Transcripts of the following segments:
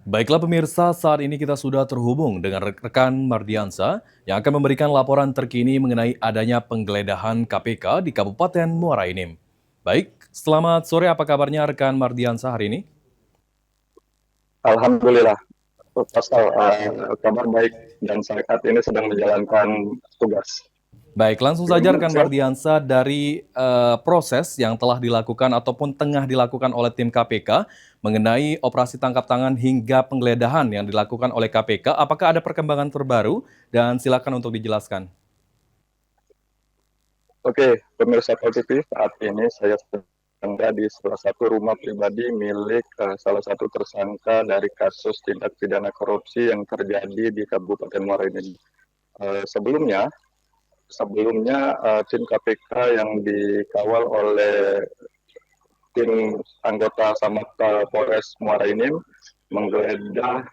Baiklah pemirsa, saat ini kita sudah terhubung dengan rekan Mardiansa yang akan memberikan laporan terkini mengenai adanya penggeledahan KPK di Kabupaten Muara Enim. Baik, selamat sore, apa kabarnya rekan Mardiansa hari ini? Alhamdulillah, Pascal, kabar baik dan sehat ini sedang menjalankan tugas. Baik, langsung saja Bagaimana, rekan Pascal? Mardiansa dari proses yang telah dilakukan ataupun tengah dilakukan oleh tim KPK mengenai operasi tangkap tangan hingga penggeledahan yang dilakukan oleh KPK. Apakah ada perkembangan terbaru? Dan silakan untuk dijelaskan. Oke, pemirsa TV, saat ini saya sedang berada di salah satu rumah pribadi milik salah satu tersangka dari kasus tindak pidana korupsi yang terjadi di Kabupaten Muara Enim. Sebelumnya, tim KPK yang dikawal oleh tim anggota Samapta Polres Muara Enim menggeledah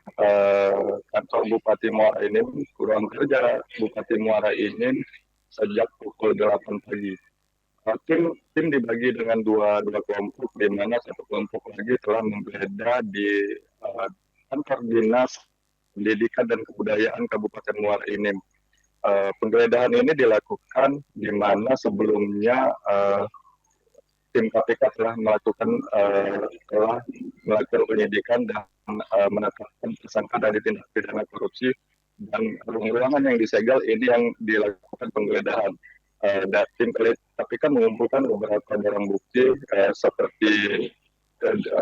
kantor Bupati Muara Enim, ruang kerja Bupati Muara Enim sejak pukul 8 pagi. Tim dibagi dengan dua kelompok, di mana satu kelompok lagi telah menggeledah di kantor dinas pendidikan dan kebudayaan Kabupaten Muara Enim. Penggeledahan ini dilakukan di mana sebelumnya tim KPK telah melakukan penyidikan dan menetapkan tersangka dari tindak pidana korupsi, dan ruangan yang disegel ini yang dilakukan penggeledahan. Dan tim KPK mengumpulkan beberapa barang bukti seperti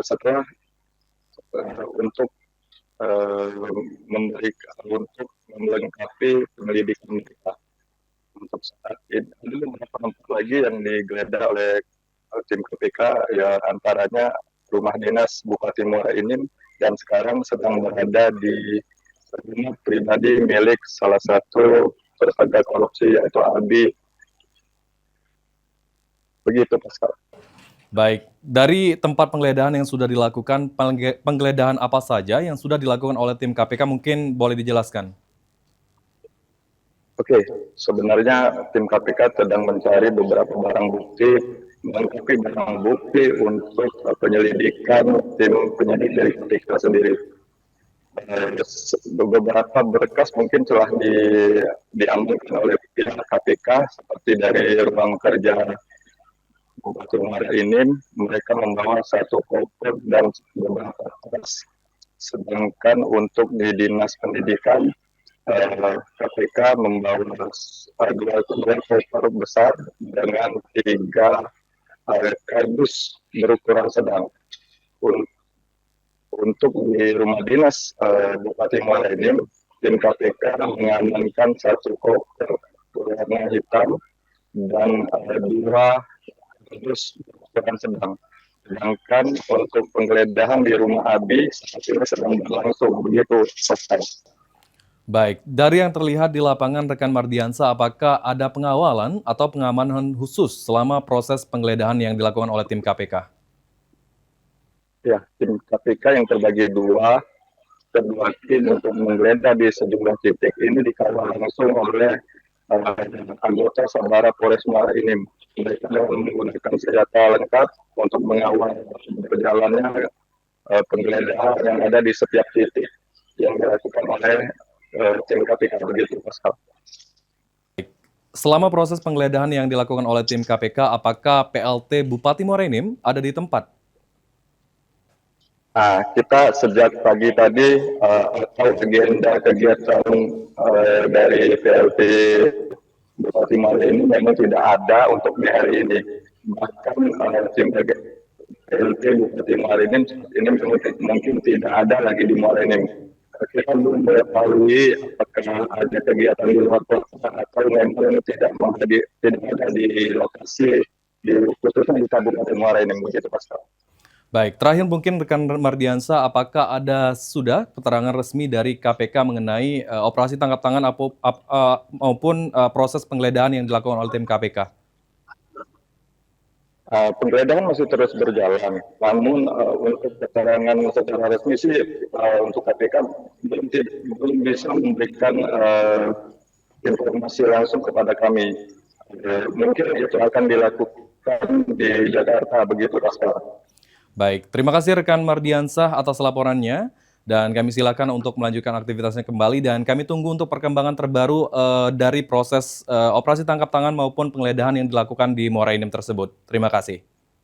setelah untuk untuk melengkapi penyelidikan mereka. Untuk saat ini ada beberapa tempat lagi yang digeledah oleh tim KPK, ya antaranya rumah dinas Bupati Muara Enim, dan sekarang sedang berada di rumah pribadi milik salah satu tersangka korupsi yaitu Abi. Begitu, Pascal. Baik, dari tempat penggeledahan yang sudah dilakukan, penggeledahan apa saja yang sudah dilakukan oleh tim KPK mungkin boleh dijelaskan? Oke, sebenarnya tim KPK sedang mencari beberapa barang bukti, melengkapi barang bukti untuk penyelidikan tim penyidik dari KPK sendiri. Beberapa berkas mungkin telah diambil oleh pihak KPK, seperti dari ruang kerja Bupati Muara Enim, mereka membawa satu koper dan beberapa kertas. Sedangkan untuk di dinas pendidikan, KPK membawa dua koper besar dengan tiga kardus berukuran sedang. Untuk di rumah dinas Bupati Muara Enim, tim KPK mengamankan satu koper warna hitam dan dua kardus berukuran sedang. Sedangkan untuk penggeledahan di rumah Abi saat ini sedang berlangsung. Begitu, selesai. Baik, dari yang terlihat di lapangan rekan Mardiansa, apakah ada pengawalan atau pengamanan khusus selama proses penggeledahan yang dilakukan oleh tim KPK? Ya, tim KPK yang terbagi kedua tim untuk menggeledah di sejumlah titik ini dikawal langsung oleh anggota Sabara Polres Muara Enim. Mereka menggunakan senjata lengkap untuk mengawal berjalannya penggeledahan yang ada di setiap titik yang dilakukan oleh tim KPK. Begitu, Pascal. Selama proses penggeledahan yang dilakukan oleh tim KPK, apakah PLT Bupati Muara Enim ada di tempat? Nah, kita sejak pagi tadi atau agenda kegiatan dari PLT Bupati Muara ini memang tidak ada untuk di hari ini. Bahkan tim PLT Bupati Muara ini mungkin tidak ada lagi di Muara ini. Kita belum mengetahui apakah ada kegiatan di luar kota atau memang tidak ada di lokasi, khususnya di Kabupaten Muara ini. Begitu, Pascal. Baik, terakhir mungkin rekan Mardiansa, apakah ada sudah keterangan resmi dari KPK mengenai operasi tangkap tangan maupun proses penggeledahan yang dilakukan oleh tim KPK? Penggeledahan masih terus berjalan, namun untuk keterangan secara resmi sih untuk KPK belum bisa memberikan informasi langsung kepada kami. Mungkin itu akan dilakukan di Jakarta, begitu, Pascal. Baik, terima kasih rekan Mardiansah atas laporannya. dan kami silakan untuk melanjutkan aktivitasnya kembali dan kami tunggu untuk perkembangan terbaru dari proses operasi tangkap tangan maupun penggeledahan yang dilakukan di Muara Enim tersebut. Terima kasih.